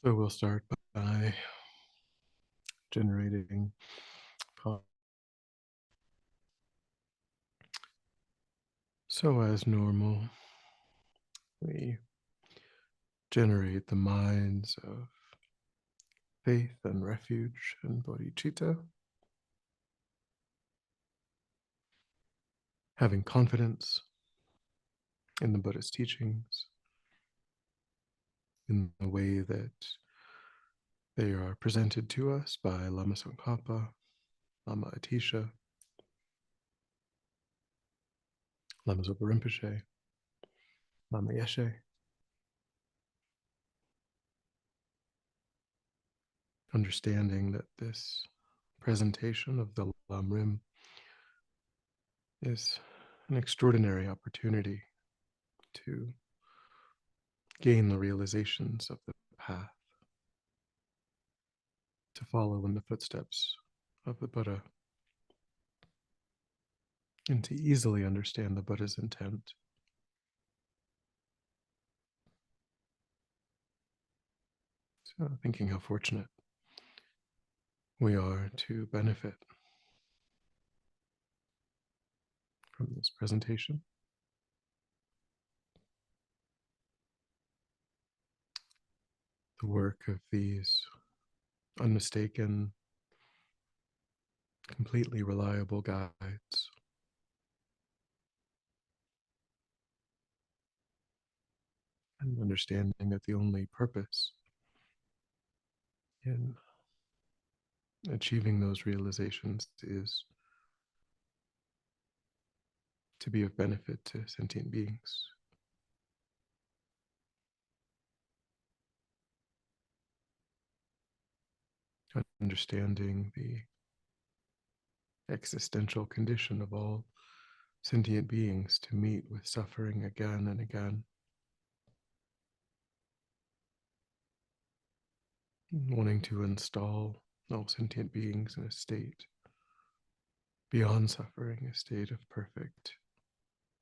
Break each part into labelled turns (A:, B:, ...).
A: So we'll start by generating. So as normal, we generate the minds of faith and refuge and bodhicitta, having confidence in the Buddha's teachings, in the way that they are presented to us by Lama Tsongkhapa, Lama Atisha, Lama Zopa Rinpoche, Lama Yeshe, understanding that this presentation of the Lamrim is an extraordinary opportunity to gain the realizations of the path, to follow in the footsteps of the Buddha, and to easily understand the Buddha's intent. So thinking how fortunate we are to benefit from this presentation. The work of these unmistaken, completely reliable guides. And understanding that the only purpose in achieving those realizations is to be of benefit to sentient beings. Understanding the existential condition of all sentient beings to meet with suffering again and again, wanting to install all sentient beings in a state beyond suffering, a state of perfect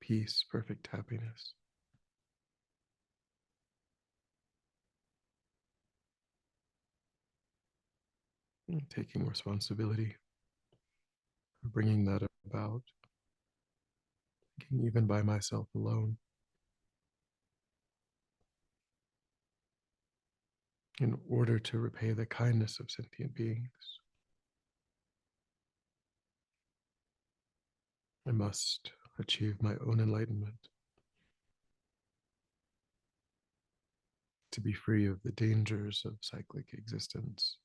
A: peace, perfect happiness. And taking responsibility for bringing that about, even by myself alone, in order to repay the kindness of sentient beings. I must achieve my own enlightenment, to be free of the dangers of cyclic existence,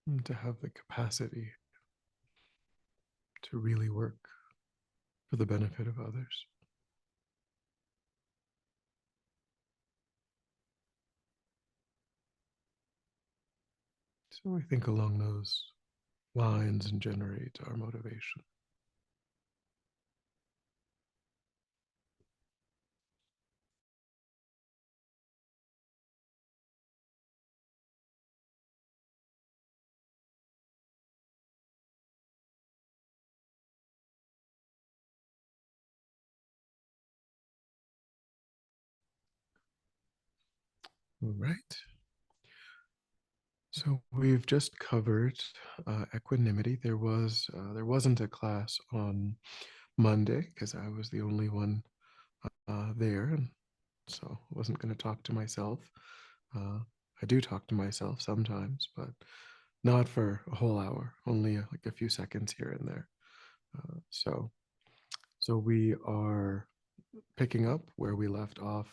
A: and to have the capacity to really work for the benefit of others. So we think along those lines and generate our motivation. All right. So we've just covered equanimity. There wasn't a class on Monday because I was the only one there, and so I wasn't going to talk to myself. I do talk to myself sometimes, but not for a whole hour. Only like a few seconds here and there. So we are picking up where we left off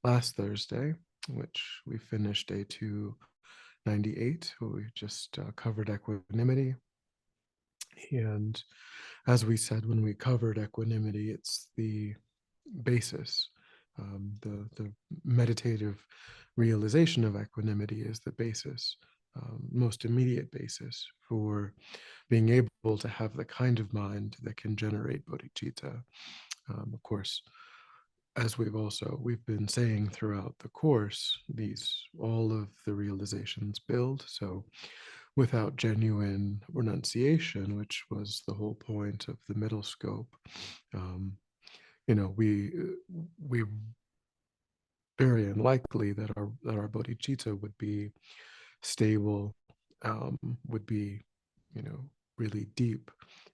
A: last Thursday, which we finished day 298. We just covered equanimity. And as we said when we covered equanimity, it's the basis. The meditative realization of equanimity is the basis, most immediate basis for being able to have the kind of mind that can generate bodhicitta. Of course, as we've been saying throughout the course, all of the realizations build. So without genuine renunciation, which was the whole point of the middle scope, we very unlikely that our bodhicitta would be stable, would be, you know, really deep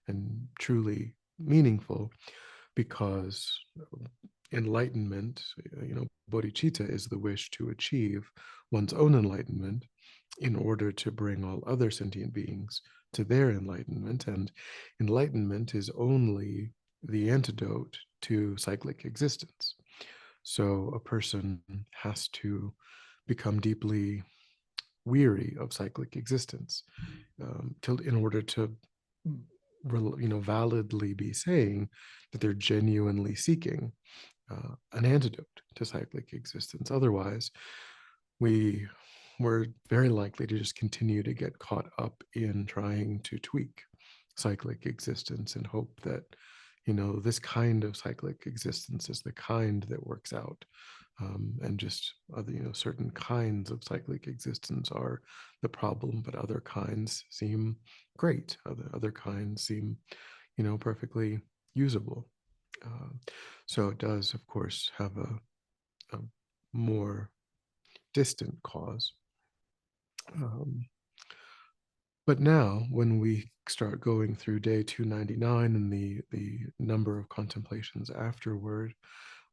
A: and truly meaningful, because enlightenment, bodhicitta is the wish to achieve one's own enlightenment in order to bring all other sentient beings to their enlightenment. And enlightenment is only the antidote to cyclic existence. So a person has to become deeply weary of cyclic existence, in order to, validly be saying that they're genuinely seeking an antidote to cyclic existence. Otherwise, we we're very likely to just continue to get caught up in trying to tweak cyclic existence and hope that, this kind of cyclic existence is the kind that works out, and just other, certain kinds of cyclic existence are the problem, but other kinds seem great. Other kinds seem, perfectly usable. uh, so it does, of course, have a more distant cause. Um, but now, when we start going through day 299 and the number of contemplations afterward,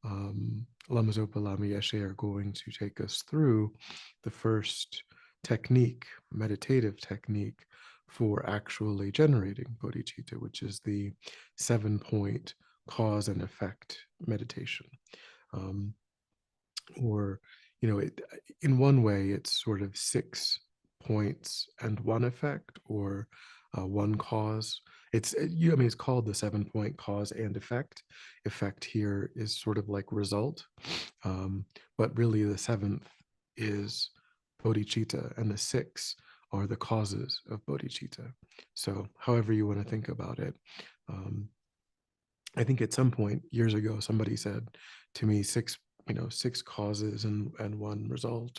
A: Lama Zopa, Lama Yeshe are going to take us through the first technique, meditative technique, for actually generating bodhicitta, which is the 7-point cause and effect meditation. Um, or, in one way, it's sort of 6 points and one effect, or one cause. It's called the 7-point cause and effect. Effect here is sort of like result, but really the seventh is bodhicitta, and the six are the causes of bodhicitta. So however you want to think about it. um, I think at some point years ago, somebody said to me, six causes and one result,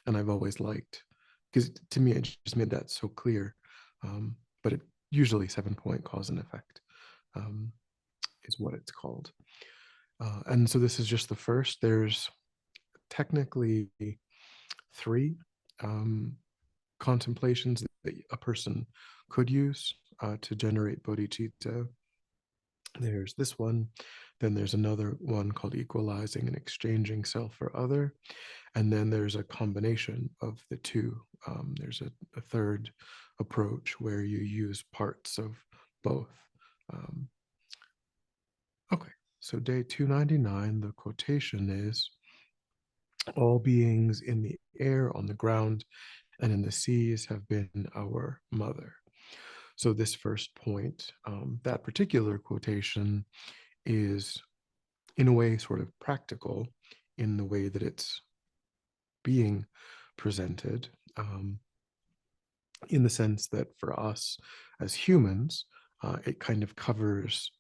A: and I've always liked, because to me, it just made that so clear. But it usually 7-point cause and effect, um, is what it's called. And so this is just the first. There's technically 3 um, contemplations that a person could use to generate bodhicitta. There's this one, then there's another one called equalizing and exchanging self for other, and then there's a combination of the two. There's a third approach where you use parts of both. Um, okay, so day 299, the quotation is, all beings in the air, on the ground, and in the seas have been our mother. So this first point, that particular quotation is in a way sort of practical in the way that it's being presented, in the sense that for us as humans, it kind of covers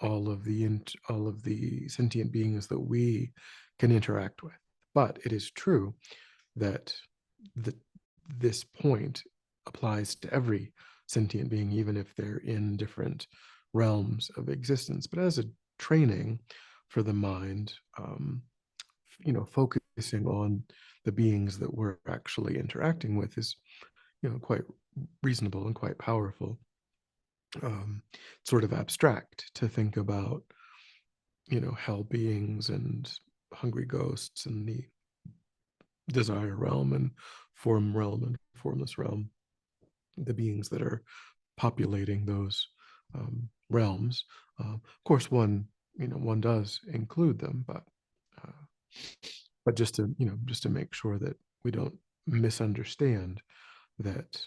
A: all of the sentient beings that we can interact with. But it is true that the, this point applies to every sentient being, even if they're in different realms of existence. But as a training for the mind, focusing on the beings that we're actually interacting with is, quite reasonable and quite powerful. Sort of abstract to think about, hell beings and hungry ghosts and the desire realm and form realm and formless realm, the beings that are populating those realms. Of course, one does include them, uh, but just to make sure that we don't misunderstand that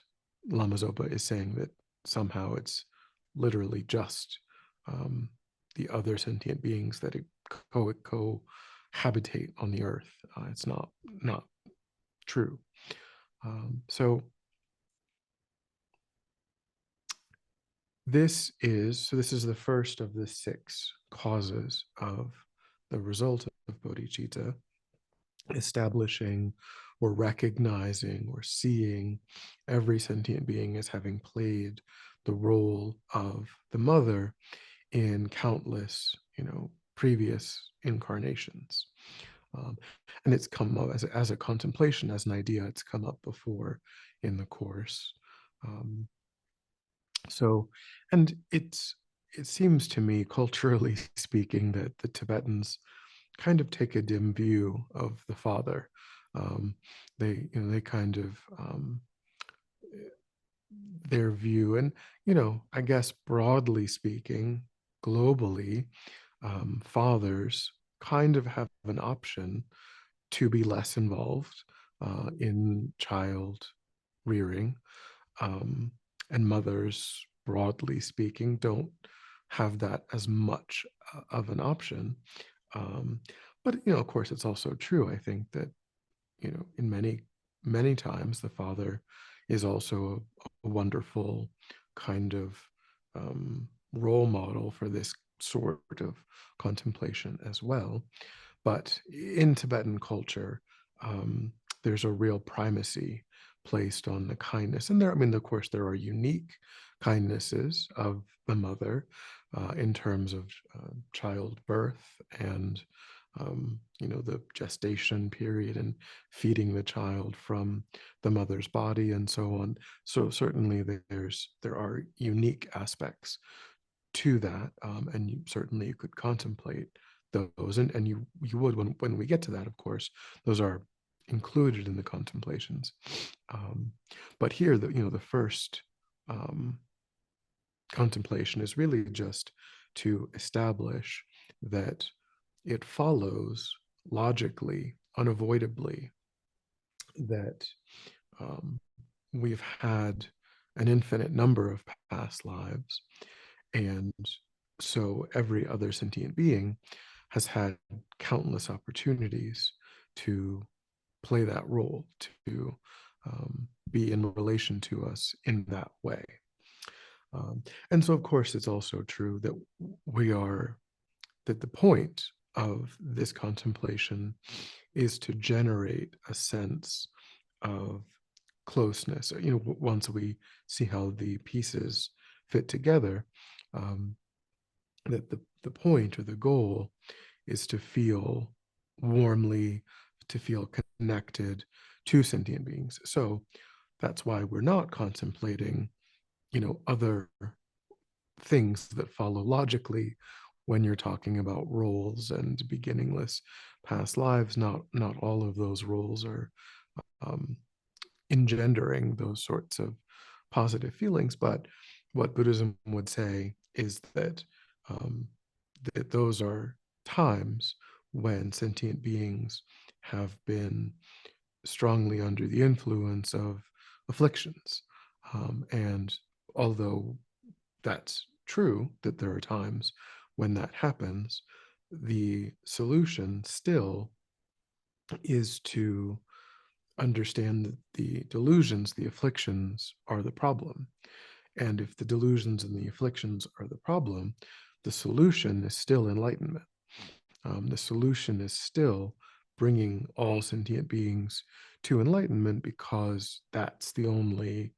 A: Lama Zopa is saying that somehow it's literally just um, the other sentient beings that cohabitate on the earth. It's not true. So this is the first of the 6 causes of the result of bodhicitta, establishing or recognizing or seeing every sentient being as having played the role of the mother in countless, previous incarnations. And it's come up as a contemplation, as an idea. It's come up before in the course. Um, so, and it seems to me, culturally speaking, that the Tibetans kind of take a dim view of the father. Um, they kind of their view, and I guess broadly speaking, globally, fathers kind of have an option to be less involved in child rearing, um, and mothers, broadly speaking, don't have that as much of an option. Um, but of course, it's also true, I think, that in many times the father is also a wonderful kind of role model for this sort of contemplation as well. But in Tibetan culture, um, there's a real primacy placed on the kindness. And there, I mean, of course, there are unique kindnesses of the mother in terms of childbirth and, the gestation period and feeding the child from the mother's body and so on. So certainly there are unique aspects to that, and certainly you could contemplate those, and you would when we get to that, of course, those are included in the contemplations. But here, the first um, contemplation is really just to establish that it follows logically, unavoidably, that um, we've had an infinite number of past lives. And so every other sentient being has had countless opportunities to play that role, to be in relation to us in that way. And so, of course, it's also true that that the point of this contemplation is to generate a sense of closeness. Once we see how the pieces fit together, um, that the point or the goal is to feel warmly, to feel connected to sentient beings. So that's why we're not contemplating, other things that follow logically when you're talking about roles and beginningless past lives. Not all of those roles are um, engendering those sorts of positive feelings. But what Buddhism would say is um, that those are times when sentient beings have been strongly under the influence of afflictions. And although that's true, that there are times when that happens, the solution still is to understand that the delusions, the afflictions, are the problem. And if the delusions and the afflictions are the problem, the solution is still enlightenment. The solution is still bringing all sentient beings to enlightenment, because that's the only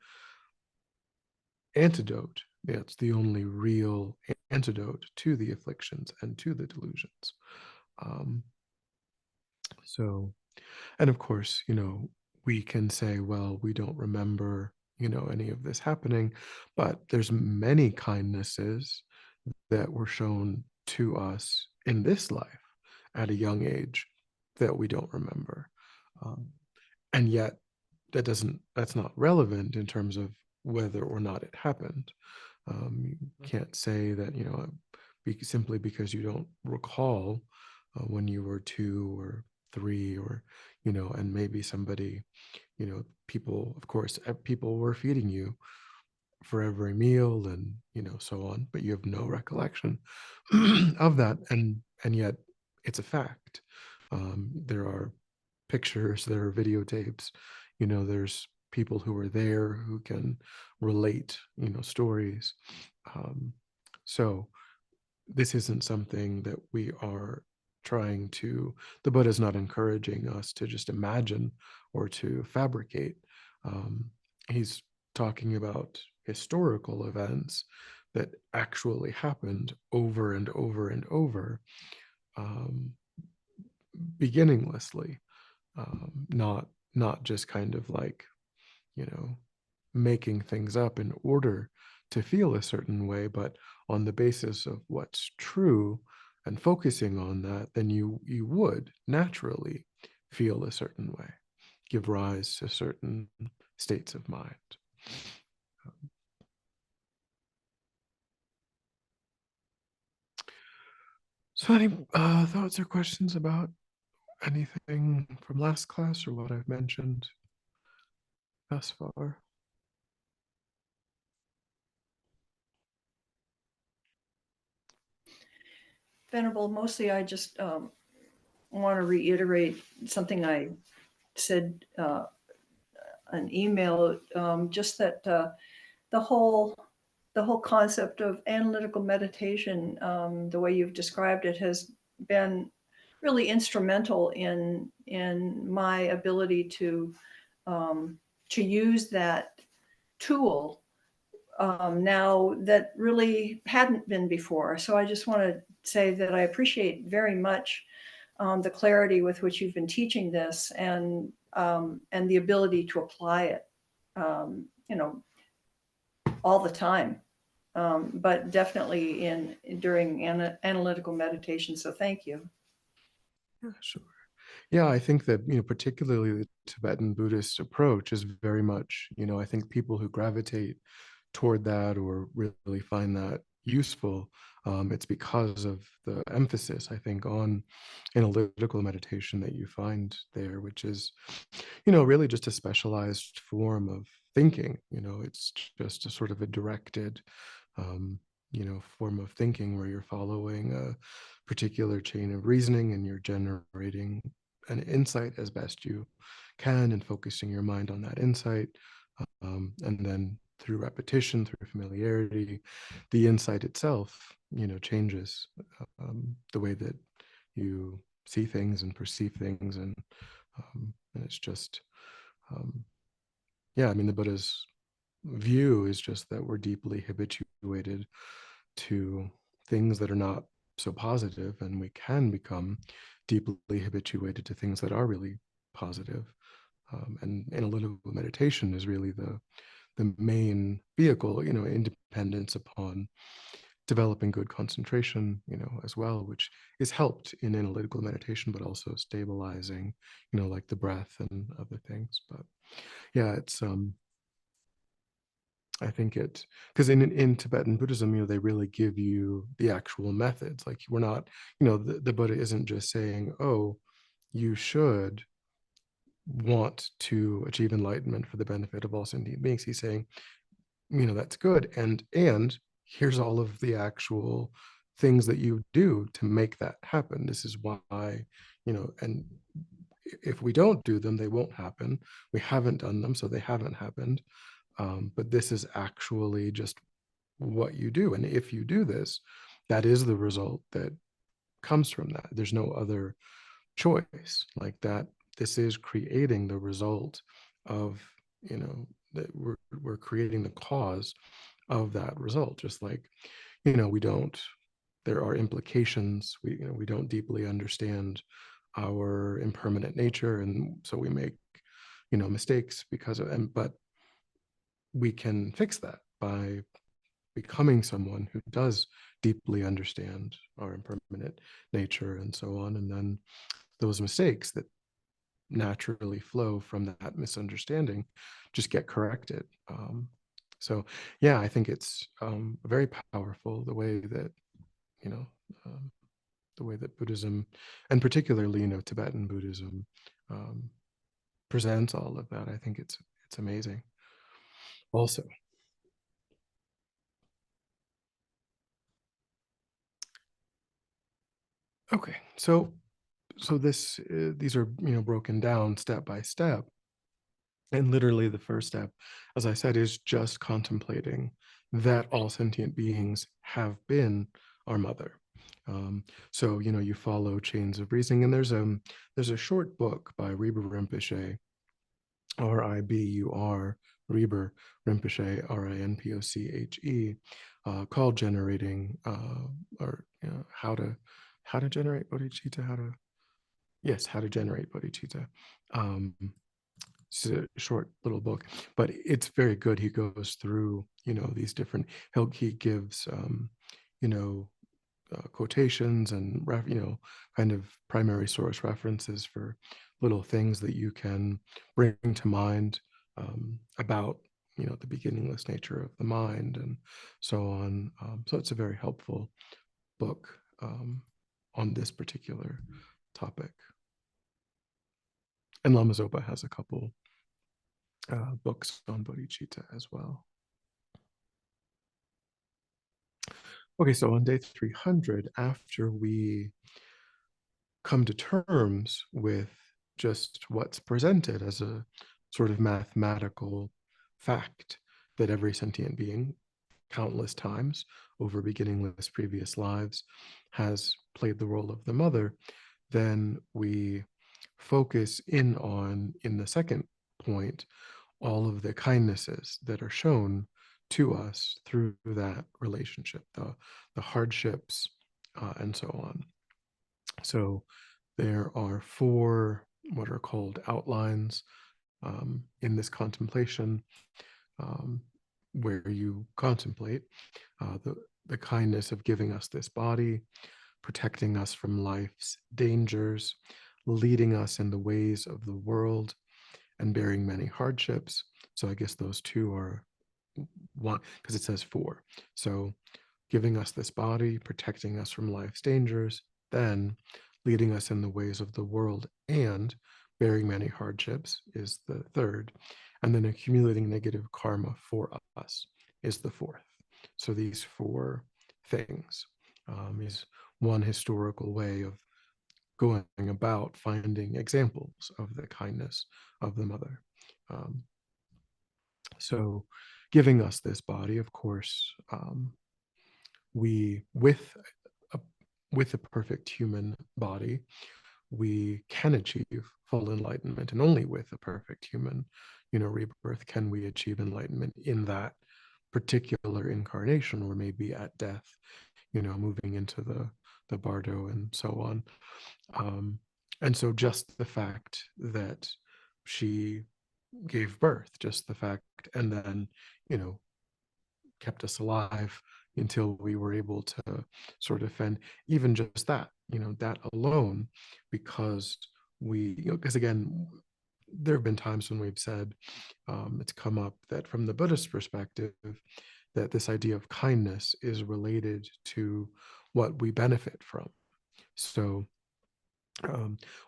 A: antidote. It's the only real antidote to the afflictions and to the delusions. Um, so, and of course, we can say, well, we don't remember, any of this happening, but there's many kindnesses that were shown to us in this life at a young age that we don't remember. Um, and yet that's not relevant in terms of whether or not it happened. You can't say that, simply because you don't recall when you were 2 or 3, or, and maybe somebody, people, of course, people were feeding you for every meal and, so on, but you have no recollection of that. And yet it's a fact. There are pictures, there are videotapes, there's people who are there who can relate, stories. So this isn't something that we are trying to, the Buddha is not encouraging us to just imagine or to fabricate. He's talking about historical events that actually happened over and over and over, um, beginninglessly, not just kind of like, making things up in order to feel a certain way, but on the basis of what's true and focusing on that, then you would naturally feel a certain way, give rise to certain states of mind. So any thoughts or questions about anything from last class or what I've mentioned thus far?
B: Venerable, mostly I just want to reiterate something I said an email, just that the whole concept of analytical meditation, the way you've described it, has been really instrumental in my ability to use that tool now that really hadn't been before. So I just want to say that I appreciate very much the clarity with which you've been teaching this, and the ability to apply it, you know, all the time, but definitely during analytical meditation. So thank you.
A: Yeah, sure. Yeah, I think that, particularly the Tibetan Buddhist approach is very much, I think people who gravitate toward that or really find that useful, it's because of the emphasis, I think, on analytical meditation that you find there, which is, really just a specialized form of thinking. It's just a sort of a directed, form of thinking where you're following a particular chain of reasoning and you're generating an insight as best you can and focusing your mind on that insight. And then through repetition, through familiarity, the insight itself, changes the way that you see things and perceive things. And it's just, yeah, I mean, the Buddha's view is just that we're deeply habituated to things that are not so positive, and we can become deeply habituated to things that are really positive. And analytical meditation is really the main vehicle, independence upon developing good concentration, as well, which is helped in analytical meditation, but also stabilizing, like the breath and other things. But yeah, it's I think it, because in Tibetan Buddhism, they really give you the actual methods. Like we're not, the Buddha isn't just saying, oh, you should want to achieve enlightenment for the benefit of all sentient beings. He's saying, that's good. And here's all of the actual things that you do to make that happen. This is why, and if we don't do them, they won't happen. We haven't done them, so they haven't happened. But this is actually just what you do. And if you do this, that is the result that comes from that. There's no other choice like that. This is creating the result of, that we're creating the cause of that result. Just like, we don't, there are implications. We don't deeply understand our impermanent nature. And so we make, mistakes because of, and, but we can fix that by becoming someone who does deeply understand our impermanent nature and so on. And then those mistakes that naturally flow from that misunderstanding just get corrected. So yeah, I think it's very powerful the way that, you know, um, the way that Buddhism, and particularly, Tibetan Buddhism, um, presents all of that. I think it's amazing. Also, okay, so this these are, broken down step by step, and literally the first step, as I said, is just contemplating that all sentient beings have been our mother. um, so you follow chains of reasoning, and there's a short book by Riba Rinpoche, Ribur Riber Rinpoche, Rinpoche, called generating, or how to generate bodhicitta, how to, Yes, How to Generate Bodhicitta. Um, it's a short little book, but it's very good. He goes through, these different, he gives, you know, quotations and, kind of primary source references for little things that you can bring to mind about, the beginningless nature of the mind and so on. So it's a very helpful book on this particular topic. And Lama Zopa has a couple books on bodhicitta as well. Okay, so on day 300, after we come to terms with just what's presented as a sort of mathematical fact that every sentient being, countless times over beginningless previous lives, has played the role of the mother, then we focus in on, in the second point, all of the kindnesses that are shown to us through that relationship, the hardships, and so on. So there are four what are called outlines in this contemplation, where you contemplate the kindness of giving us this body, protecting us from life's dangers, leading us in the ways of the world, and bearing many hardships. So I guess those two are one, because it says four. So giving us this body, protecting us from life's dangers, then leading us in the ways of the world, and bearing many hardships is the third. And then accumulating negative karma for us is the fourth. So these four things is one historical way of going about finding examples of the kindness of the mother. Um, so giving us this body, of course, we a, with a perfect human body, we can achieve full enlightenment, and only with a perfect human, rebirth can we achieve enlightenment in that particular incarnation, or maybe at death, moving into the bardo and so on. And so just the fact that she gave birth, just the fact, and then, kept us alive until we were able to sort of fend, even just that, that alone, because because again, there have been times when we've said, it's come up that from the Buddhist perspective, that this idea of kindness is related to what we benefit from. So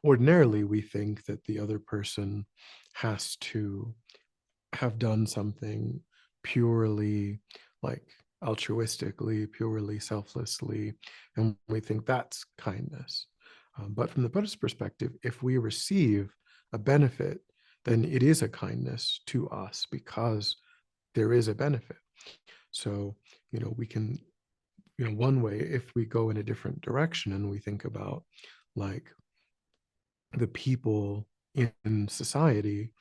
A: ordinarily, we think that the other person has to have done something purely, like, altruistically, purely selflessly, and we think that's kindness. But from the Buddhist perspective, if we receive a benefit, then it is a kindness to us because there is a benefit. So, we can, one way, if we go in a different direction and we think about, like, the people in society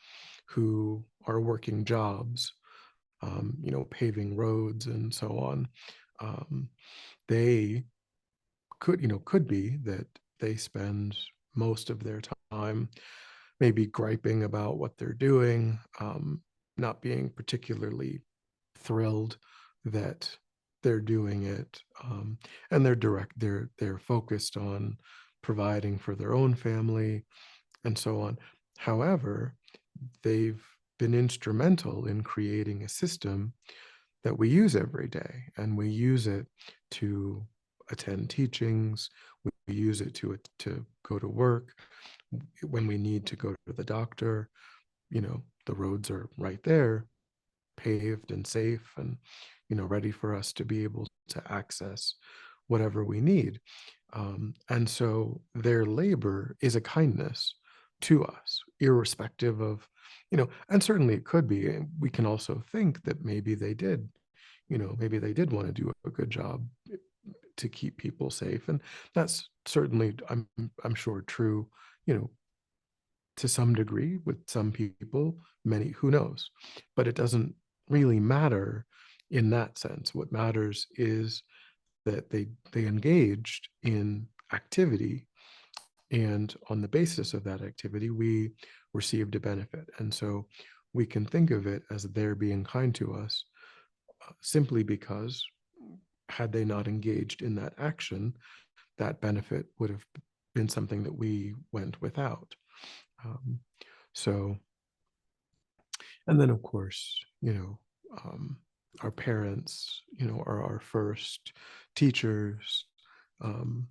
A: who are working jobs, paving roads and so on, they could be that they spend most of their time maybe griping about what they're doing, not being particularly thrilled that they're doing it, and they're focused on providing for their own family and so on. However, they've been instrumental in creating a system that we use every day, and we use it to attend teachings, we use it to go to work, when we need to go to the doctor, the roads are right there, paved and safe, and ready for us to be able to access whatever we need. And so their labor is a kindness to us, irrespective of, and certainly it could be, and we can also think that maybe they did, maybe they did want to do a good job to keep people safe. And that's certainly, I'm sure, true, to some degree with some people, many, who knows, but it doesn't really matter in that sense. What matters is that they engaged in activity And on the basis of that activity, we received a benefit. And so we can think of it as they're being kind to us simply because had they not engaged in that action, that benefit would have been something that we went without. Um, so, and then of course, our parents, are our first teachers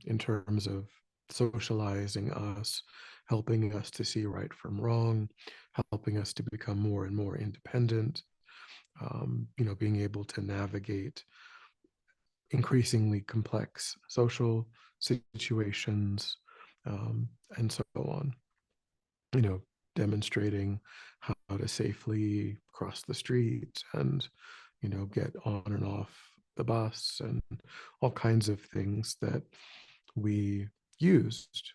A: in terms of socializing us, helping us to see right from wrong, helping us to become more and more independent, being able to navigate increasingly complex social situations, and so on, you know, demonstrating how to safely cross the street and, get on and off the bus and all kinds of things that we used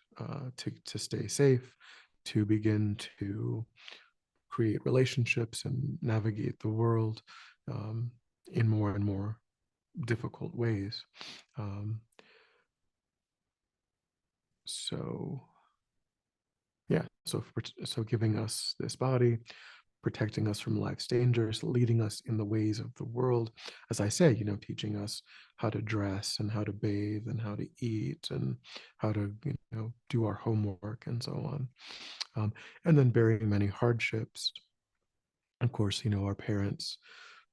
A: to stay safe, to begin to create relationships and navigate the world um, in more and more difficult ways. Um, so yeah, so giving us this body, protecting us from life's dangers, leading us in the ways of the world, as I say, teaching us how to dress and how to bathe and how to eat and how to do our homework and so on, and then bearing many hardships. Of course, our parents,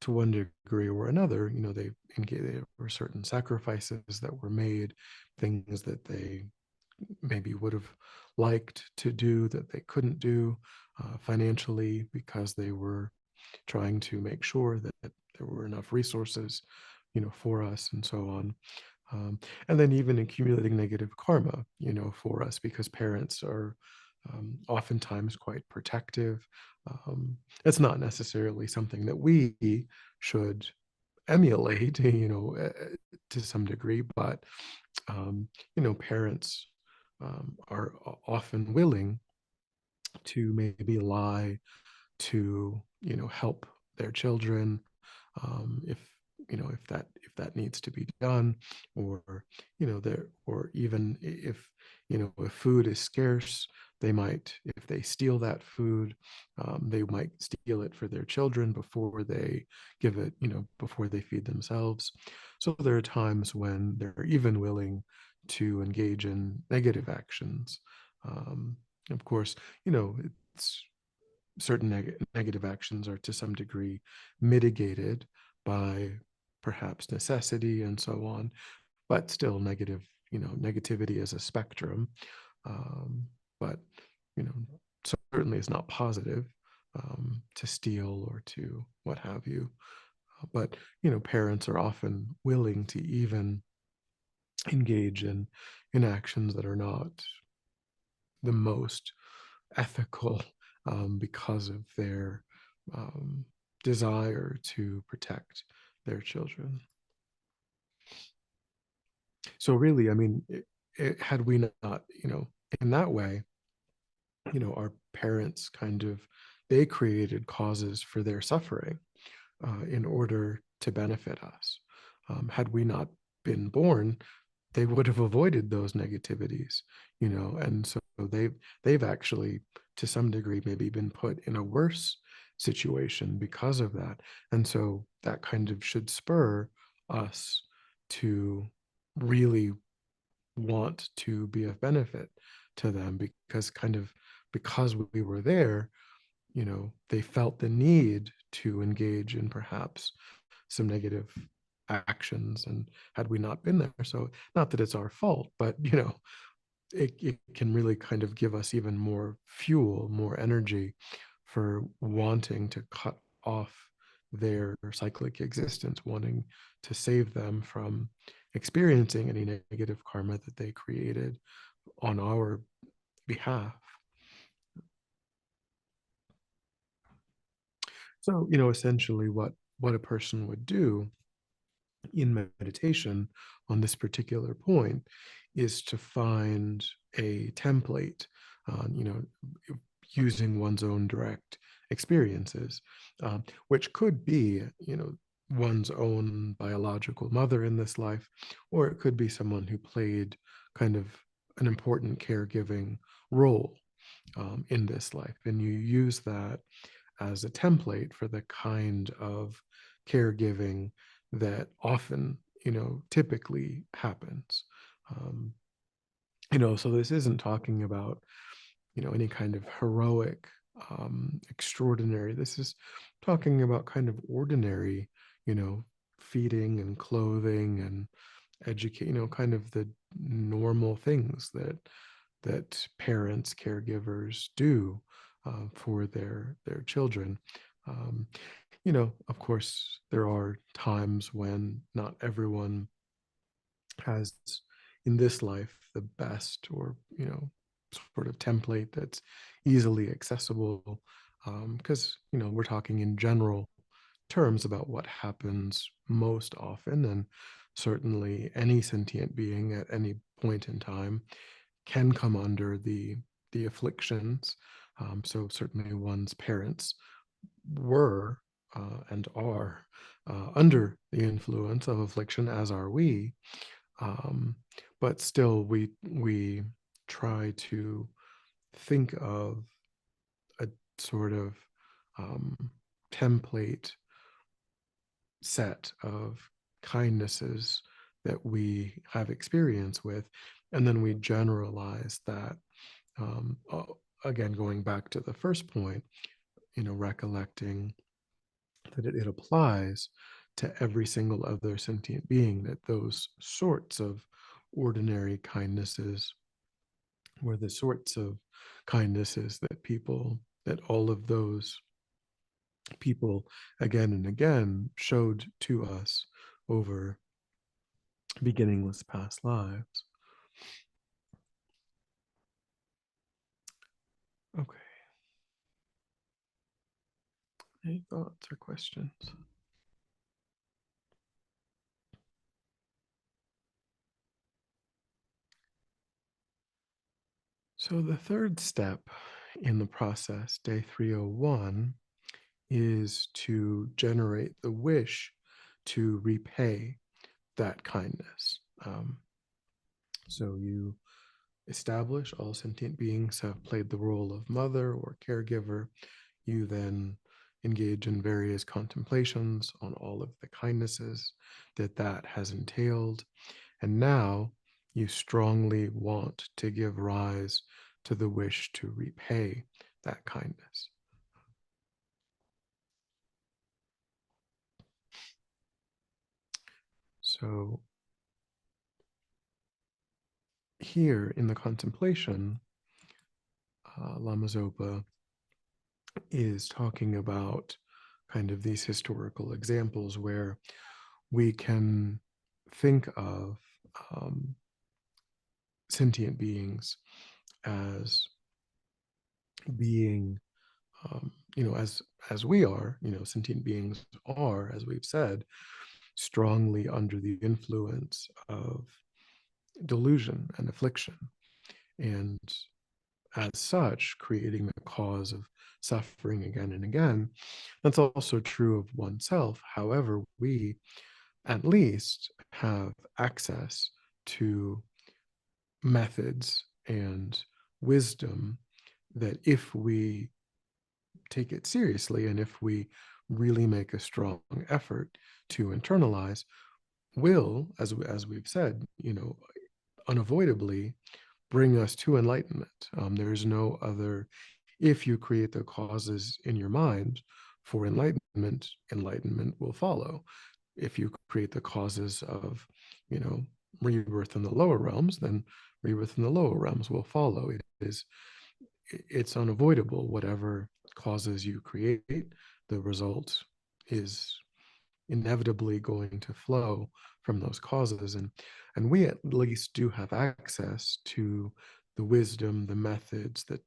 A: to one degree or another, there were certain sacrifices that were made, things that they maybe would have liked to do that they couldn't do financially, because they were trying to make sure that there were enough resources, for us and so on. And then even accumulating negative karma, for us, because parents are oftentimes quite protective. It's not necessarily something that we should emulate, to some degree, but parents are often willing to maybe lie to help their children, if if that needs to be done, or there, or even if food is scarce, they might, if they steal that food, they might steal it for their children before they give it, before they feed themselves. So there are times when they're even willing to engage in negative actions. um, of course, it's certain negative actions are to some degree mitigated by perhaps necessity and so on, but still negativity is a spectrum. um, but certainly is not positive, to steal or to what have you. But parents are often willing to even engage in actions that are not the most ethical, because of their um, desire to protect their children. So really, I mean, had we not, in that way, our parents kind of, they created causes for their suffering in order to benefit us. Had we not been born, they would have avoided those negativities, and so they've actually, to some degree, maybe been put in a worse situation because of that. And so that kind of should spur us to really want to be of benefit to them, because we were there, they felt the need to engage in perhaps some negative actions, and had we not been there, so not that it's our fault, but it can really kind of give us even more fuel, more energy for wanting to cut off their cyclic existence, wanting to save them from experiencing any negative karma that they created on our behalf. So essentially what a person would do in meditation on this particular point is to find a template, you know, using one's own direct experiences, which could be, one's own biological mother in this life, or it could be someone who played kind of an important caregiving role in this life, and you use that as a template for the kind of caregiving that often, typically happens. Um, so this isn't talking about, any kind of heroic, extraordinary. This is talking about kind of ordinary, feeding and clothing and educate, kind of the normal things that parents, caregivers do for their children. Um, of course, there are times when not everyone has in this life the best, or sort of template that's easily accessible, because we're talking in general terms about what happens most often, and certainly any sentient being at any point in time can come under the afflictions. So certainly one's parents were and are under the influence of affliction, as are we. um, but still, we try to think of a sort of um, template set of kindnesses that we have experience with, and then we generalize that. Again, going back to the first point, recollecting that it applies to every single other sentient being, that those sorts of ordinary kindnesses were the sorts of kindnesses that all of those people again and again showed to us over beginningless past lives. Okay. Any thoughts or questions? So the third step in the process, day 301, is to generate the wish to repay that kindness. So you establish all sentient beings have played the role of mother or caregiver. You then engage in various contemplations on all of the kindnesses that has entailed. And now you strongly want to give rise to the wish to repay that kindness. So here in the contemplation, Lama Zopa is talking about kind of these historical examples where we can think of sentient beings as being, as we are, sentient beings are, as we've said, strongly under the influence of delusion and affliction, and as such, creating the cause of suffering again and again. That's also true of oneself. However, we at least have access to methods and wisdom that, if we take it seriously and if we really make a strong effort to internalize, will, as we've said, unavoidably bring us to enlightenment. There's no other. If you create the causes in your mind for enlightenment, enlightenment will follow. If you create the causes of, rebirth in the lower realms, then rebirth in the lower realms will follow. It's unavoidable. Whatever causes you create, the result is inevitably going to flow from those causes. And we at least do have access to the wisdom, the methods, the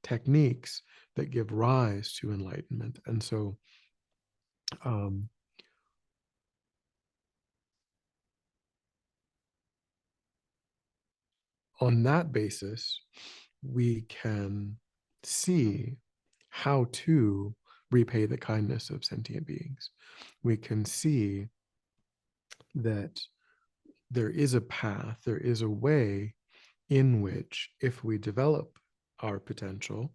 A: techniques that give rise to enlightenment. And so on that basis, we can see how to repay the kindness of sentient beings. We can see that there is a path, there is a way in which, if we develop our potential,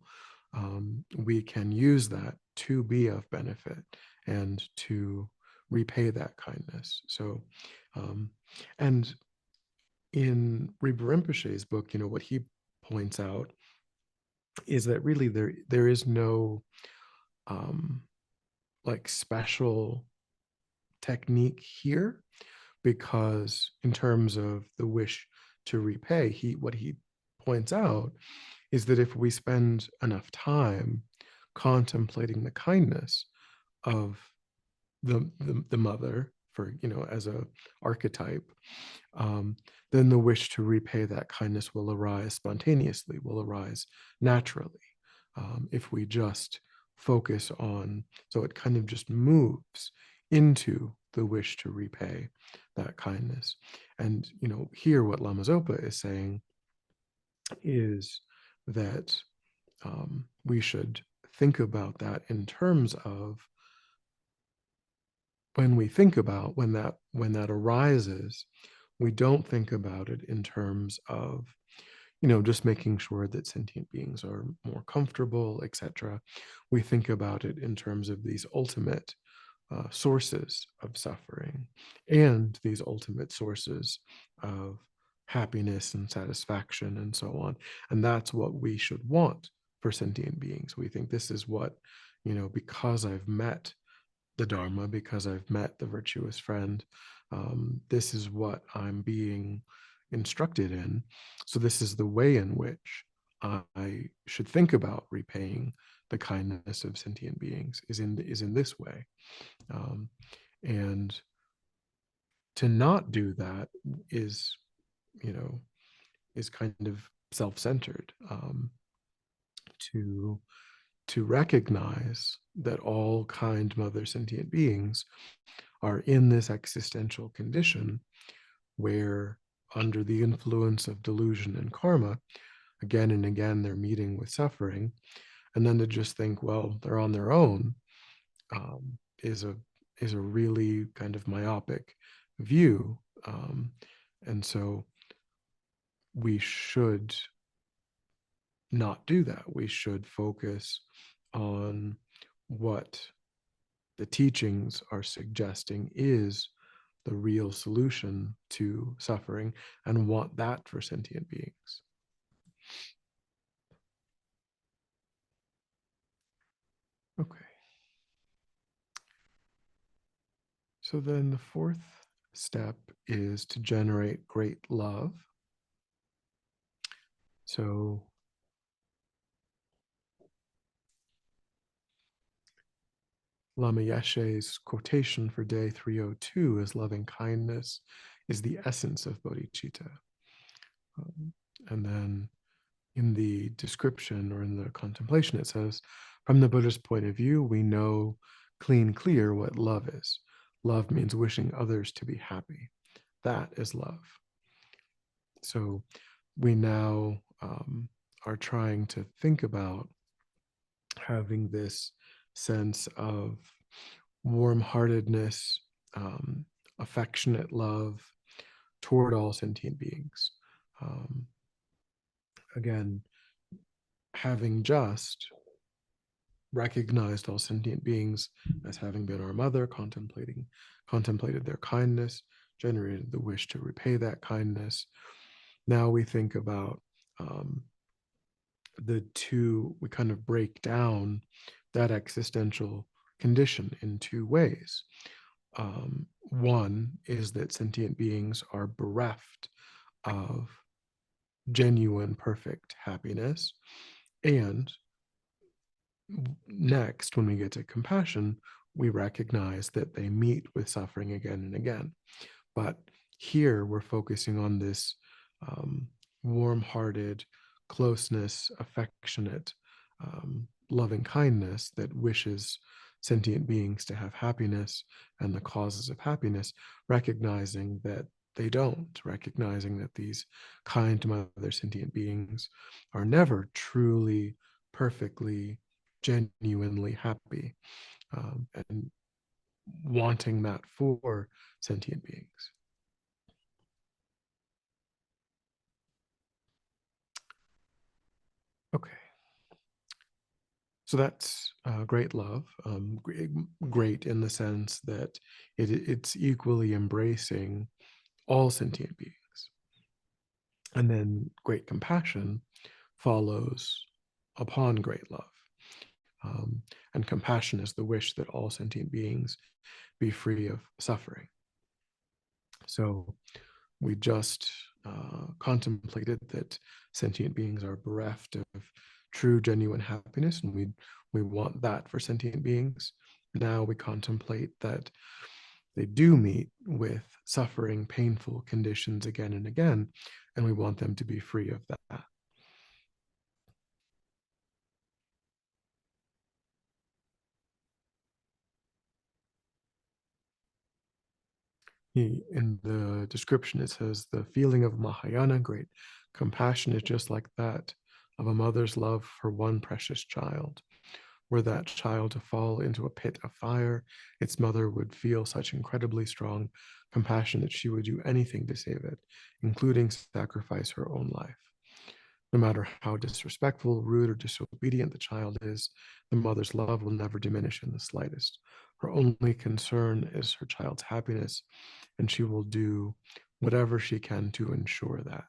A: we can use that to be of benefit and to repay that kindness. So, and in Rinpoche Rinpoche's book, what he points out is that really there is no um, like special technique here, because in terms of the wish to repay, what he points out is that if we spend enough time contemplating the kindness of the mother, for as a archetype, um, then the wish to repay that kindness will arise spontaneously, will arise naturally, if we just focus on. So it kind of just moves into the wish to repay that kindness. And here what Lama Zopa is saying is that we should think about that in terms of, when we think about when that arises, we don't think about it in terms of just making sure that sentient beings are more comfortable, etc. We think about it in terms of these ultimate sources of suffering and these ultimate sources of happiness and satisfaction and so on. And that's what we should want for sentient beings. We think this is what, because I've met the Dharma, because I've met the virtuous friend, this is what I'm being instructed in. So this is the way in which I should think about repaying the kindness of sentient beings, is in this way. Um, and to not do that is, you know, is kind of self-centered. To recognize that all kind mother sentient beings are in this existential condition where, under the influence of delusion and karma, again and again they're meeting with suffering, and then to just think, well, they're on their own, is a really kind of myopic view. And so we should not do that. We should focus on what the teachings are suggesting is the real solution to suffering, and want that for sentient beings. Okay. So then the fourth step is to generate great love. So Lama Yeshe's quotation for day 302 is, loving kindness is the essence of bodhicitta. And then in the description, or in the contemplation, it says, from the Buddha's point of view, we know clear what love is. Love means wishing others to be happy. That is love. So we now are trying to think about having this sense of warm-heartedness, affectionate love toward all sentient beings. Um, Again, having just recognized all sentient beings as having been our mother, contemplated their kindness, generated the wish to repay that kindness. Now we think about we kind of break down that existential condition in two ways. One is that sentient beings are bereft of genuine, perfect happiness. And next, when we get to compassion, we recognize that they meet with suffering again and again. But here we're focusing on this warm-hearted, closeness, affectionate, loving kindness that wishes sentient beings to have happiness and the causes of happiness, recognizing that they don't, recognizing that these kind mother sentient beings are never truly, perfectly, genuinely happy, and wanting that for sentient beings. Okay. So that's great love, great in the sense that it's equally embracing all sentient beings. And then great compassion follows upon great love. Um, and compassion is the wish that all sentient beings be free of suffering. So we just contemplated that sentient beings are bereft of true, genuine happiness, and we want that for sentient beings. Now we contemplate that they do meet with suffering, painful conditions again and again, and we want them to be free of that. In the description, it says the feeling of Mahayana, great compassion, is just like that of a mother's love for one precious child. Were that child to fall into a pit of fire, its mother would feel such incredibly strong compassion that she would do anything to save it, including sacrifice her own life. No matter how disrespectful, rude, or disobedient the child is, the mother's love will never diminish in the slightest. Her only concern is her child's happiness, and she will do whatever she can to ensure that.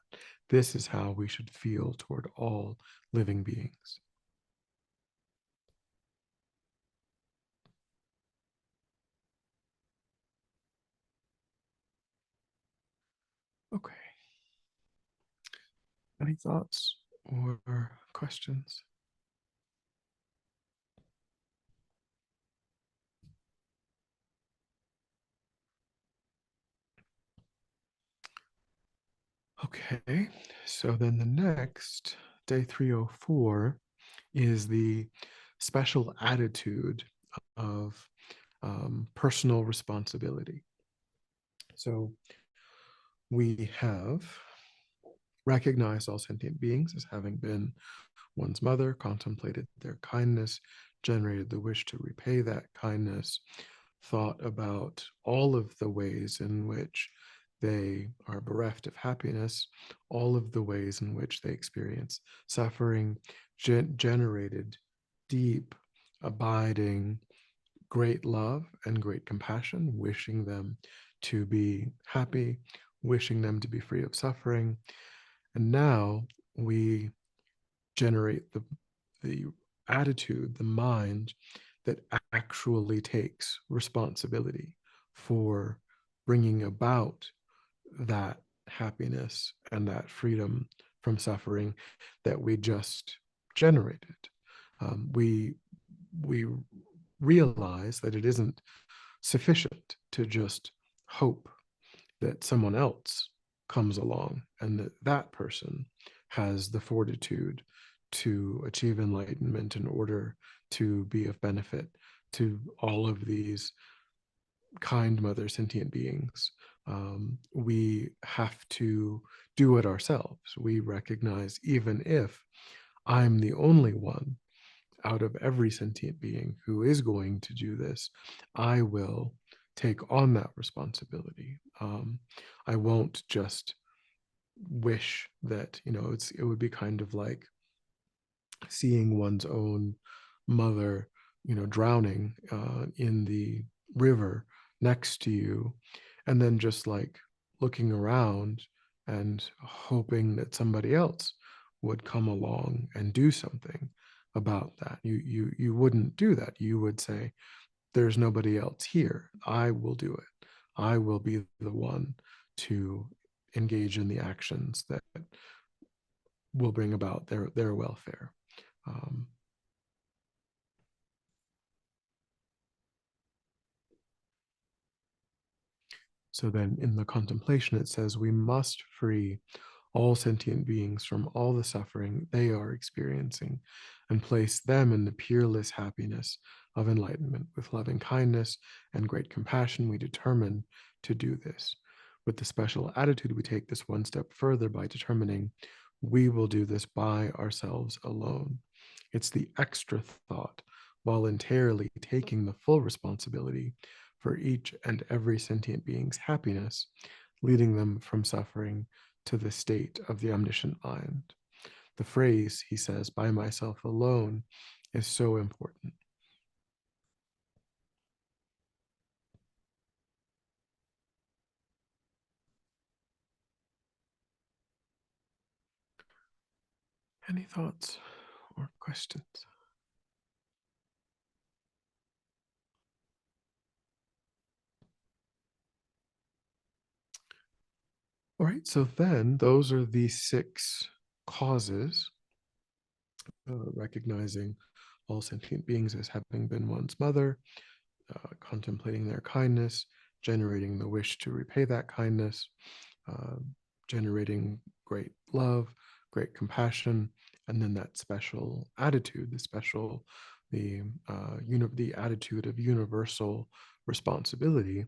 A: This is how we should feel toward all living beings. Okay. Any thoughts or questions? Okay, so then the next, day 304, is the special attitude of personal responsibility. So we have recognized all sentient beings as having been one's mother, contemplated their kindness, generated the wish to repay that kindness, thought about all of the ways in which they are bereft of happiness, all of the ways in which they experience suffering, generated deep, abiding, great love and great compassion, wishing them to be happy, wishing them to be free of suffering. And now we generate the attitude, the mind that actually takes responsibility for bringing about that happiness and that freedom from suffering that we just generated. We realize that it isn't sufficient to just hope that someone else comes along and that that person has the fortitude to achieve enlightenment in order to be of benefit to all of these kind mother sentient beings. We have to do it ourselves. We recognize, even if I'm the only one out of every sentient being who is going to do this, I will take on that responsibility. I won't just wish that, it would be kind of like seeing one's own mother, drowning in the river next to you, and then just like looking around and hoping that somebody else would come along and do something about that. You wouldn't do that. You would say, "There's nobody else here. I will do it. I will be the one to engage in the actions that will bring about their welfare." Um, so then in the contemplation, it says, we must free all sentient beings from all the suffering they are experiencing and place them in the peerless happiness of enlightenment. With loving kindness and great compassion, we determine to do this. With the special attitude, we take this one step further by determining we will do this by ourselves alone. It's the extra thought, voluntarily taking the full responsibility for each and every sentient being's happiness, leading them from suffering to the state of the omniscient mind. the phrase, he says, by myself alone, is so important. Any thoughts or questions? All right, so then those are the 6 causes, recognizing all sentient beings as having been one's mother, contemplating their kindness, generating the wish to repay that kindness, uh, generating great love, great compassion, and then that special attitude, the attitude of universal responsibility.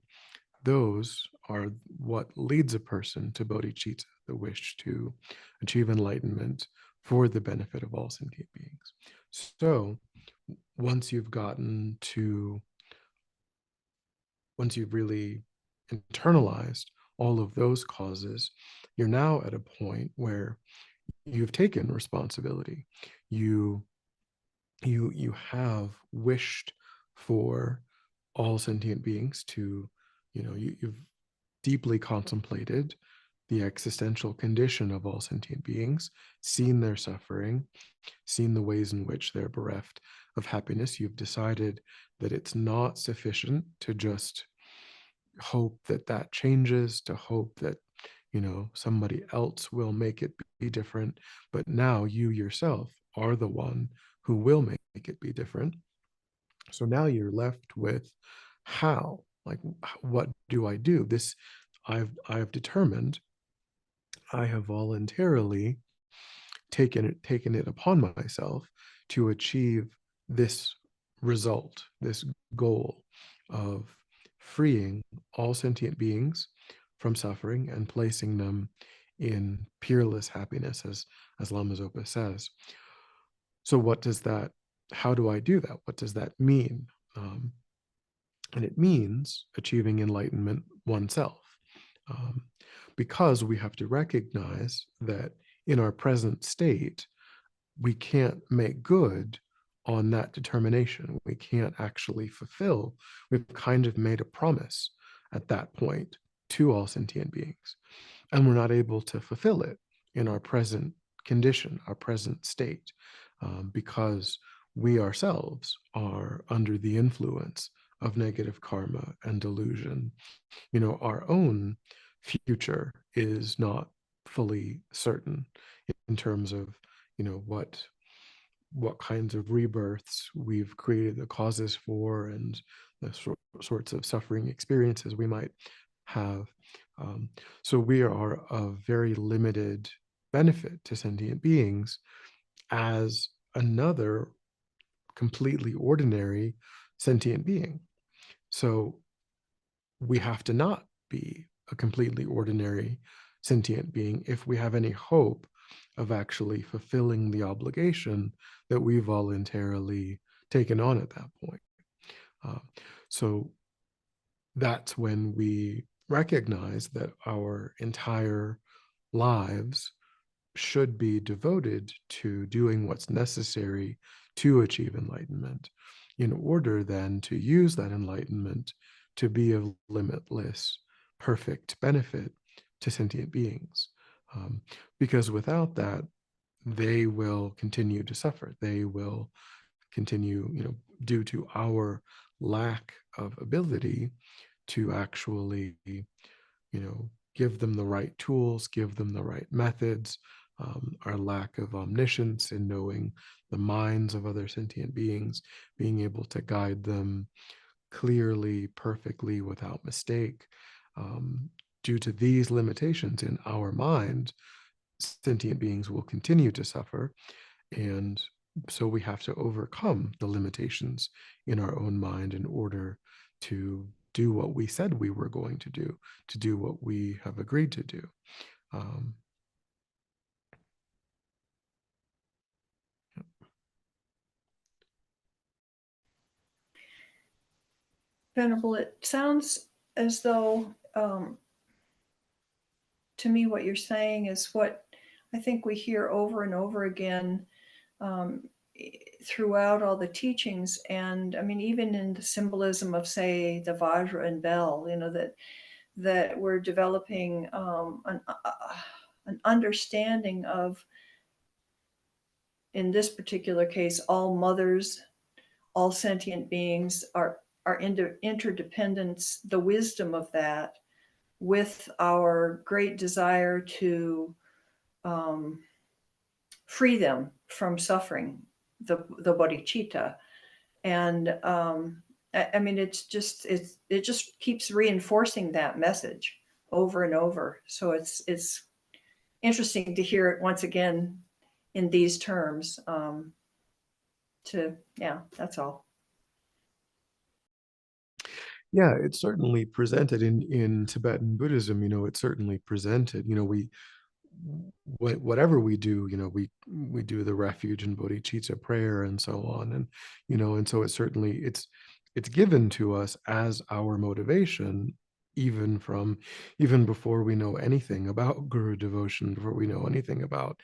A: Those are what leads a person to bodhicitta, the wish to achieve enlightenment for the benefit of all sentient beings. So once you've gotten to, once you've really internalized all of those causes, you're now at a point where you've taken responsibility. You have wished for all sentient beings to, you've deeply contemplated the existential condition of all sentient beings, seen their suffering, seen the ways in which they're bereft of happiness. You've decided that it's not sufficient to just hope that that changes, to hope that, somebody else will make it be different. But now you yourself are the one who will make it be different. So now you're left with how, like, what do I do? This, I've determined, I have voluntarily taken it upon myself to achieve this result, this goal of freeing all sentient beings from suffering and placing them in peerless happiness, as Lama Zopa says. So what does that, how do I do that? What does that mean? And it means achieving enlightenment oneself. Um, because we have to recognize that in our present state, we can't make good on that determination. We can't actually fulfill. We've kind of made a promise at that point to all sentient beings, and we're not able to fulfill it in our present condition, our present state, because we ourselves are under the influence of negative karma and delusion. Our own future is not fully certain in terms of, what kinds of rebirths we've created the causes for, and the sorts of suffering experiences we might have. So we are of very limited benefit to sentient beings as another completely ordinary sentient being. So we have to not be a completely ordinary sentient being if we have any hope of actually fulfilling the obligation that we voluntarily taken on at that point. Uh, so that's when we recognize that our entire lives should be devoted to doing what's necessary to achieve enlightenment, in order then to use that enlightenment to be of limitless, perfect benefit to sentient beings. Because without that, they will continue to suffer. They will continue, due to our lack of ability to actually, give them the right tools, give them the right methods, our lack of omniscience in knowing the minds of other sentient beings, being able to guide them clearly, perfectly, without mistake. Due to these limitations in our mind, sentient beings will continue to suffer. And so we have to overcome the limitations in our own mind in order to do what we said we were going to do what we have agreed to do. Um,
B: Venerable, it sounds as though, to me, what you're saying is what I think we hear over and over again throughout all the teachings. And I mean, even in the symbolism of, say, the Vajra and bell, that we're developing an understanding of, in this particular case, all mothers, all sentient beings, our interdependence, the wisdom of that, with our great desire to free them from suffering, the bodhicitta. And I mean, it just keeps reinforcing that message over and over. So it's interesting to hear it once again in these terms. Yeah, that's all.
A: Yeah, it's certainly presented in Tibetan Buddhism. It's certainly presented. We whatever we do, we do the refuge and bodhicitta prayer and so on, and so it's given to us as our motivation, even before we know anything about guru devotion, before we know anything about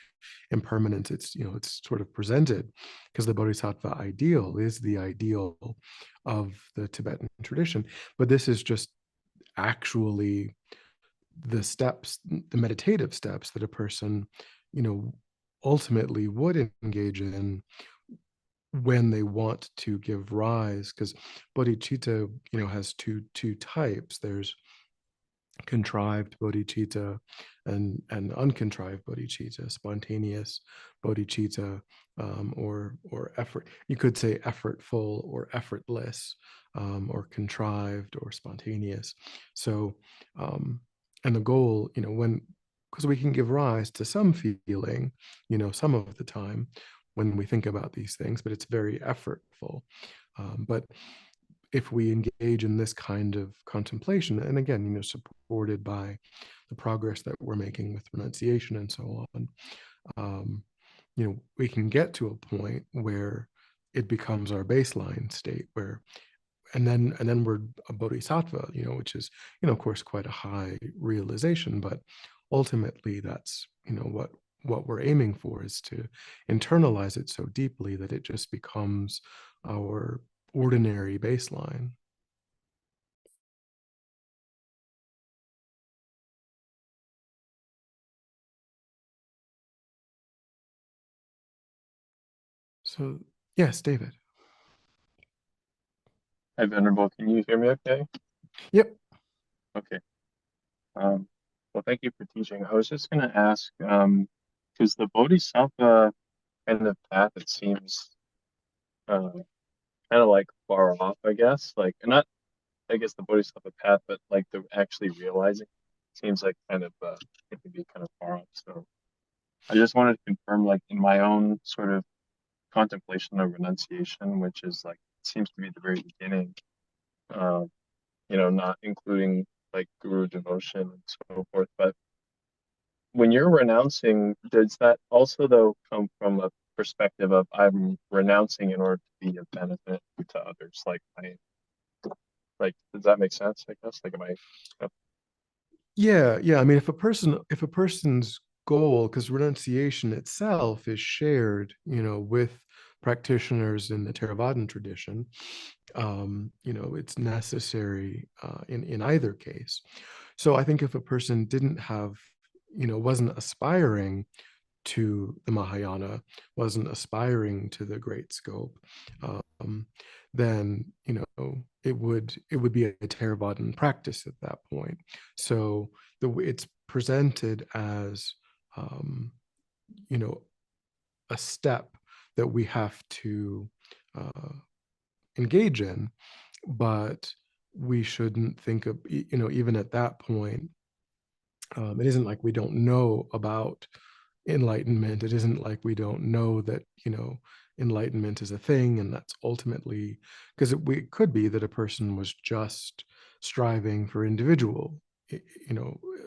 A: impermanence. It's sort of presented because the bodhisattva ideal is the ideal of the Tibetan tradition, but this is just actually the steps, the meditative steps that a person, ultimately would engage in when they want to give rise. Because bodhicitta, has two types. There's contrived bodhicitta and uncontrived bodhicitta, spontaneous bodhicitta, or effort. You could say effortful or effortless, or contrived or spontaneous. So, and the goal, because we can give rise to some feeling, some of the time when we think about these things, but it's very effortful. But if we engage in this kind of contemplation, and again, supported by the progress that we're making with renunciation and so on, we can get to a point where it becomes our baseline state, and then we're a bodhisattva, which is, of course, quite a high realization, but ultimately that's, what we're aiming for is to internalize it so deeply that it just becomes our ordinary baseline. So, yes, David.
C: Hi, Venerable. Can you hear me okay?
A: Yep.
C: Okay. Well, thank you for teaching. I was just going to ask, because the Bodhisattva kind of path, it seems kind of like far off, I guess. Like, not, I guess, the Bodhisattva path, but like the actually realizing seems like kind of, it could be kind of far off. So I just wanted to confirm, like, in my own sort of contemplation of renunciation, which is like, seems to be the very beginning, not including like guru devotion and so forth. But when you're renouncing, does that also though come from a perspective of I'm renouncing in order to be of benefit to others? Like, does that make sense? I guess. Like, am I?
A: Yeah. I mean, if a person's goal, because renunciation itself is shared, with practitioners in the Theravadan tradition, it's necessary in either case. So I think if a person didn't have, wasn't aspiring to the Mahayana, wasn't aspiring to the great scope, then it would be a Theravadan practice at that point. So it's presented as a step that we have to engage in, but we shouldn't think of, even at that point, it isn't like we don't know about enlightenment. It isn't like we don't know that, enlightenment is a thing, and that's ultimately, because it could be that a person was just striving for individual,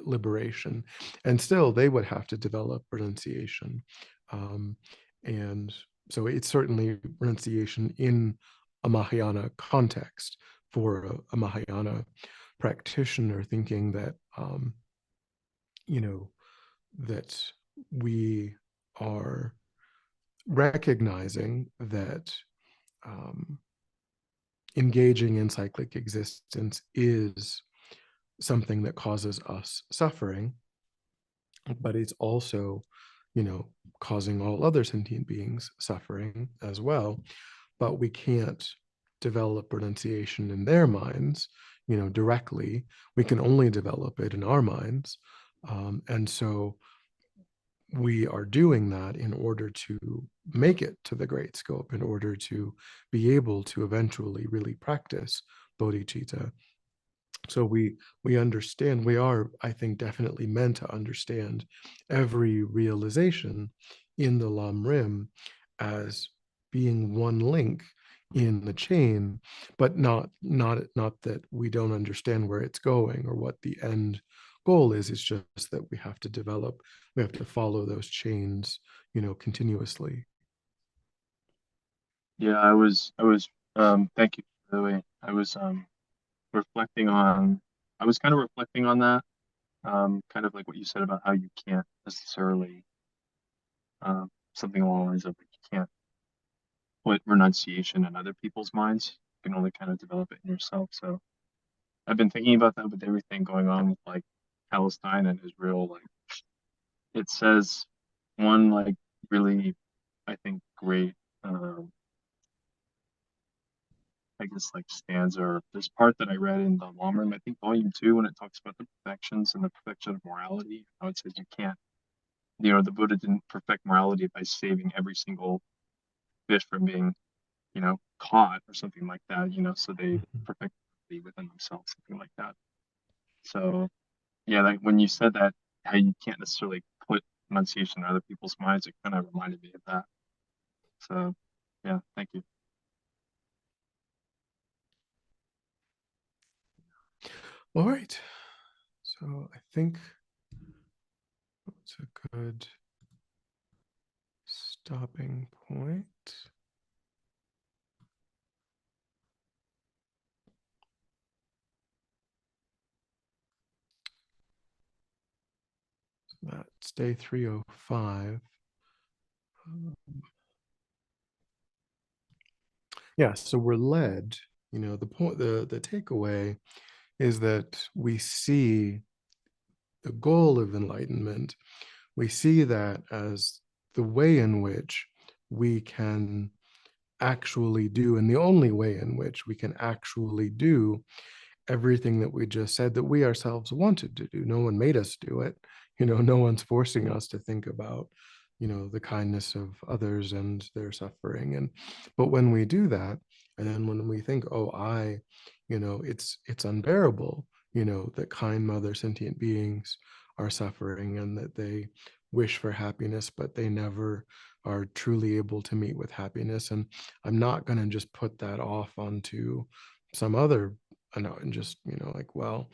A: liberation, and still they would have to develop renunciation. And so it's certainly renunciation in a Mahayana context for a Mahayana practitioner, thinking that, that we are recognizing that engaging in cyclic existence is something that causes us suffering, but it's also, causing all other sentient beings suffering as well. But we can't develop renunciation in their minds, directly. We can only develop it in our minds. And so we are doing that in order to make it to the great scope, in order to be able to eventually really practice bodhicitta. So we understand, we are, I think, definitely meant to understand every realization in the Lamrim as being one link in the chain, but not that we don't understand where it's going or what the end goal is. It's just that we have to develop, we have to follow those chains, continuously.
C: Yeah, thank you, by the way. I was reflecting on, I was kind of reflecting on that, kind of like what you said about how you can't necessarily, something along the lines of like, you can't put renunciation in other people's minds. You can only kind of develop it in yourself. So I've been thinking about that with everything going on with like Palestine and Israel. Like it says one like really, I think, great, um, I guess like stanza or this part that I read in the Lamrim, I think volume 2, when it talks about the perfections and the perfection of morality, how it says you can't, the Buddha didn't perfect morality by saving every single fish from being, caught or something like that, so they
A: Mhm.
C: perfect within themselves, something like that. So yeah, like when you said that, how you can't necessarily put enunciation in other people's minds, it kind of reminded me of that. So yeah, thank you.
A: All right. So I think it's a good stopping point. That's day 305. Yeah, so we're led, the point, the takeaway is that we see the goal of enlightenment. We see that as the way in which we can actually do, and the only way in which we can actually do everything that we just said that we ourselves wanted to do. No one made us do it. No one's forcing us to think about, the kindness of others and their suffering. But when we do that, and then when we think, oh, it's unbearable, that kind mother sentient beings are suffering and that they wish for happiness, but they never are truly able to meet with happiness. And I'm not going to just put that off onto some other, and just, like, well,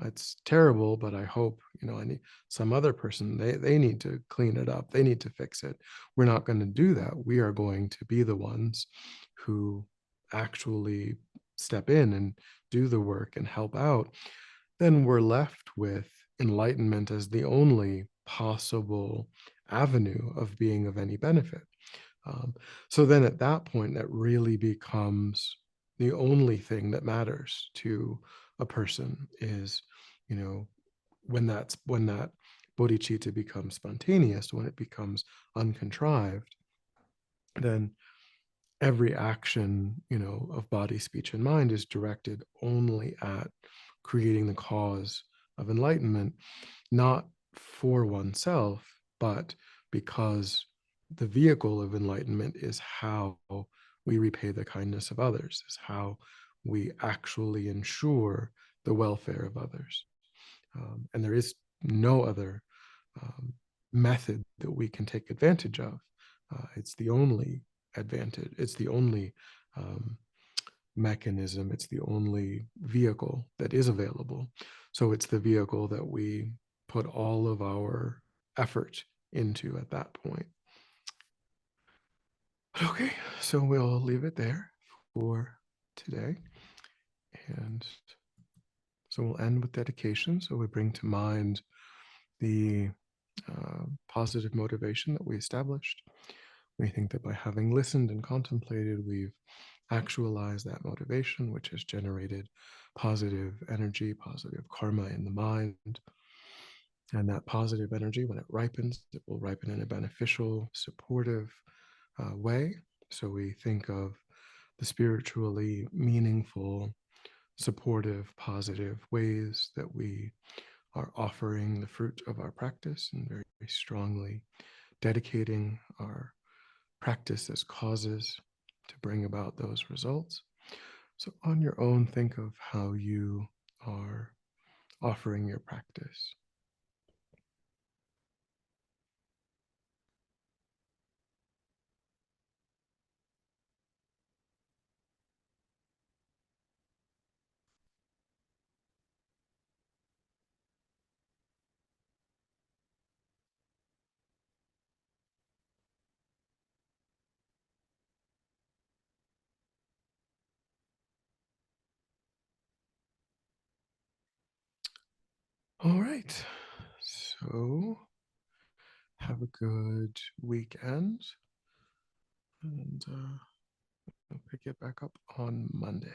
A: it's terrible, but I hope, I need some other person, they need to clean it up, they need to fix it. We're not going to do that. We are going to be the ones who actually step in and do the work and help out. Then we're left with enlightenment as the only possible avenue of being of any benefit. Um, so then at that point, that really becomes the only thing that matters to a person is, when that bodhicitta becomes spontaneous, when it becomes uncontrived, then every action, of body, speech, and mind is directed only at creating the cause of enlightenment, not for oneself, but because the vehicle of enlightenment is how we repay the kindness of others, is how we actually ensure the welfare of others. And there is no other um, method that we can take advantage of. It's the only advantage, it's the only um, mechanism, it's the only vehicle that is available. So it's the vehicle that we put all of our effort into at that point. Okay, so we'll leave it there for today. And so we'll end with dedication. So we bring to mind the positive motivation that we established. We think that by having listened and contemplated, we've actualized that motivation, which has generated positive energy, positive karma in the mind. And that positive energy, when it ripens, it will ripen in a beneficial, supportive way. So we think of the spiritually meaningful, supportive, positive ways that we are offering the fruit of our practice and very, very strongly dedicating our practice as causes to bring about those results. So, on your own, think of how you are offering your practice. All right. So, have a good weekend, and I'll pick it back up on Monday.